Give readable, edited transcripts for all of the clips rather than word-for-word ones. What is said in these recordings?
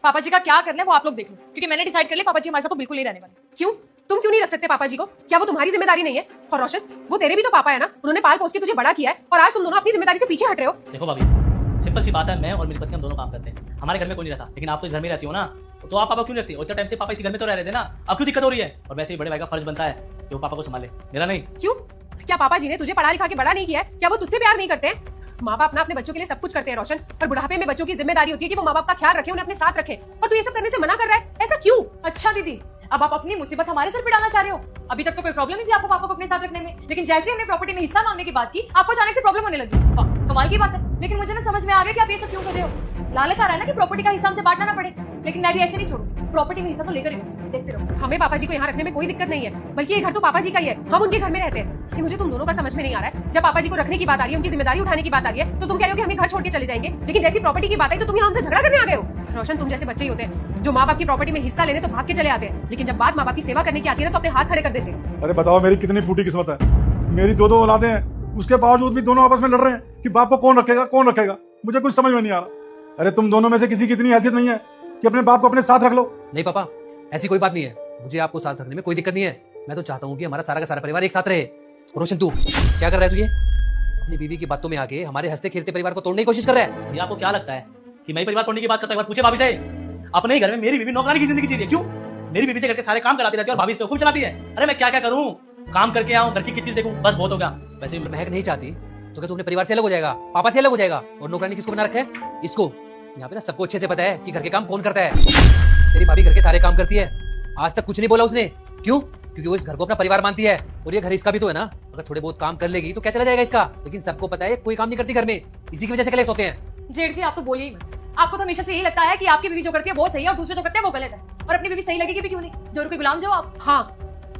पापा जी का क्या करना है वो आप लोग देख लो, क्योंकि मैंने डिसाइड कर लिया पापा जी हमारे साथ तो बिल्कुल नहीं रहने वाले। क्यों? तुम क्यों नहीं रख सकते पापा जी को? क्या वो तुम्हारी जिम्मेदारी नहीं है? और रोशन, वो तेरे भी तो पापा है ना, उन्होंने पाल पोस के तुझे बड़ा किया है और आज तुम दोनों अपनी जिम्मेदारी से पीछे हट रहे हो। देखो भाभी, सिंपल सी बात है, मैं और मेरी पत्नी हम दोनों काम करते हैं, हमारे घर में कोई नहीं रहता, लेकिन आप तो इस घर में रहती हो ना, तो आप पापा क्यों रहती हो? इतना टाइम से पापा इसी घर में तो रह रहे थे ना, अब क्यों दिक्कत हो रही है? और वैसे ही बड़े भाई का फर्ज बनता है कि वो पापा को संभाले, मेरा नहीं। क्यों? क्या पापा जी ने तुझे पढ़ा लिखा के बड़ा नहीं किया है? क्या वो तुझसे प्यार नहीं करते हैं? माँ बाप ना अपने बच्चों के लिए सब कुछ करते हैं रोशन, और बुढ़ापे में बच्चों की जिम्मेदारी होती है कि वो माँ बाप का ख्याल रखे, उन्हें अपने साथ रखे, और तू ये सब करने से मना कर रहा है, ऐसा क्यों? अच्छा दीदी, अब आप अपनी मुसीबत हमारे सर पे डालना चाह रहे हो? अभी तक तो कोई प्रॉब्लम नहीं थी आपको पापा को अपने साथ रखने में, लेकिन जैसे हमने प्रॉपर्टी में हिस्सा मांगने की बात की, आपको अचानक से प्रॉब्लम होने लगी। वाह, कमाल की बात है। लेकिन मुझे ना समझ में आ गया कि आप ये सब क्यों कर रहे हो। लालच आ रहा है ना कि प्रॉपर्टी का हिस्सा हमसे बांटना ना पड़े, लेकिन मैं भी ऐसे नहीं छोड़ूंगी, प्रॉपर्टी में हिस्सा तो लेकर ही रहूंगी। देखते रहो। हमें पापा जी को यहाँ रखने में कोई दिक्कत नहीं है, बल्कि ये घर तो पापा जी का ही है, हम उनके घर में रहते हैं। ये मुझे तुम दोनों का समझ में नहीं आ रहा है। जब पापा जी को रखने की बात आ रही है, उनकी जिम्मेदारी उठाने की बात आ रही है, तो तुम कह रहे हो कि हमें घर छोड़ के चले जाएंगे, लेकिन जैसी प्रॉपर्टी की बात आई तो तुम यहाँ हमसे झगड़ा करने आ गए हो। रोशन, तुम जैसे बच्चे ही होते हैं जो माँ बाप की प्रॉपर्टी में हिस्सा लेने तो भाग के चले आते हैं, लेकिन जब बात माँ बाप की सेवा करने की आती है ना तो अपने हाथ खड़े कर देते हैं। अरे बताओ, मेरी कितनी फूटी किस्मत है। मेरी दो औलादें हैं, उसके बावजूद भी दोनों आपस में लड़ रहे हैं कि बाप को कौन रखेगा कौन रखेगा। मुझे कुछ समझ में नहीं आ रहा। अरे तुम दोनों में से किसी की इतनी हैसियत नहीं है कि अपने बाप को अपने साथ रख लो? नहीं पापा, ऐसी कोई बात नहीं है, मुझे आपको साथ रखने में कोई दिक्कत नहीं है। मैं तो चाहता हूँ कि हमारा सारा का सारा परिवार एक साथ रहे। रोशन, तू क्या कर रहा है? तू ये अपनी बीवी की बातों में आके हमारे हंसते खेलते परिवार को तोड़ने की कोशिश कर रहा है। ये आपको क्या लगता है कि मैं परिवार तोड़ने की बात करता हूँ? पूछे भाभी से, अपने ही घर में मेरी बीवी नौकरानी की जिंदगी जी रही है। क्यों? मेरी बीवी से करके सारे काम कराती रहती है और भाभी इस पे हुक्म चलाती है। अरे मैं क्या क्या करूँ? काम करके आऊँ, घर की चीज देखूं, बस बहुत हो गया। वैसे महक नहीं चाहती तो क्या तू अपने परिवार से अलग हो जाएगा, पापा से अलग हो जाएगा? और नौकरानी किसको बना रखा है? इसको। यहाँ पे ना सबको अच्छे से पता है कि घर के काम कौन करता है। तेरी भाभी घर के सारे काम करती है, आज तक कुछ नहीं बोला उसने। क्यों? क्योंकि वो इस घर को अपना परिवार मानती है, और ये घर इसका भी तो है ना। अगर थोड़े बहुत काम कर लेगी तो क्या चला जाएगा इसका? लेकिन सबको पता है कोई काम नहीं करती घर में, इसी की वजह से कलेश होते हैं। जेठ जी, आप तो बोलिए ही मत। आपको तो हमेशा से यही लगता है कि आपकी बीवी जो करती है वो सही है और दूसरे जो करते हैं वो गलत है, और अपनी बीवी सही लगेगी भी क्यों नहीं? जोर के गुलाम जो आप। हाँ,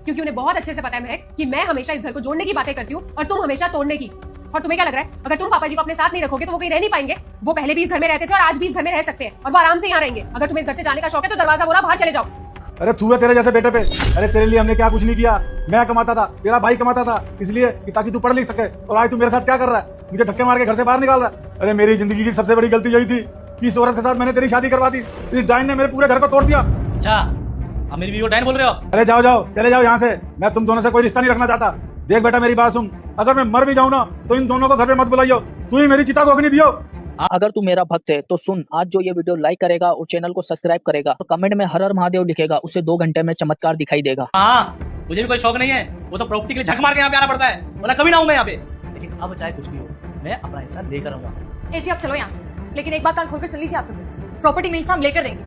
क्योंकि उन्हें बहुत अच्छे से पता है महक कि मैं हमेशा इस घर को जोड़ने की बातें करती हूँ और तुम हमेशा तोड़ने की। और तुम्हें क्या लग रहा है, अगर तुम पापा जी को अपने साथ नहीं रखोगे तो वो कहीं रह नहीं पाएंगे? वो पहले भी इस घर में रहते थे और आज भी इस घर में रह सकते हैं, और वो आराम से यहाँ रहेंगे। अगर तुम्हें इस घर से जाने का शौक है तो दरवाजा बोला बाहर चले जाओ। अरे तू है तेरे जैसे बेटे पे। अरे तेरे लिए हमने क्या कुछ नहीं किया। मैं कमाता था, तेरा भाई कमाता था, इसलिए कि ताकि तू पढ़ लिख सके, और आज तू मेरे साथ क्या कर रहा है? मुझे धक्के मार के घर से बाहर निकाल रहा है। अरे मेरी जिंदगी की सबसे बड़ी गलती यही थी कि इस औरत के साथ मैंने तेरी शादी करवा दी। इस डाइन ने मेरे पूरे घर को तोड़ दिया। अच्छा, अब मेरी बीवी को डायन बोल रहे हो? अरे जाओ जाओ, चले जाओ यहाँ से। मैं तुम दोनों से कोई रिश्ता नहीं रखना चाहता। देख बेटा, मेरी बात सुन, अगर मैं मर भी जाऊँ ना तो इन दोनों को घर में मत बुलाइयो। तू ही मेरी चिता को अग्नि दियो। अगर तू मेरा भक्त है तो सुन, आज जो ये वीडियो लाइक करेगा और चैनल को सब्सक्राइब करेगा और कमेंट में हर हर महादेव लिखेगा, उसे 2 घंटे में चमत्कार दिखाई देगा। हाँ, मुझे भी कोई शौक नहीं है, वो तो प्रॉपर्टी के लिए झक मार के यहाँ पे आना पड़ता है, वरना कभी ना हूँ मैं यहाँ पे। लेकिन अब चाहे कुछ भी हो, मैं अपना हिस्सा लेकर आऊंगा। ए जी, आप चलो यहाँ से, लेकिन एक बात कान खोल कर सुन लीजिए आप सब, प्रॉपर्टी में हिस्सा हम लेकर रहेंगे।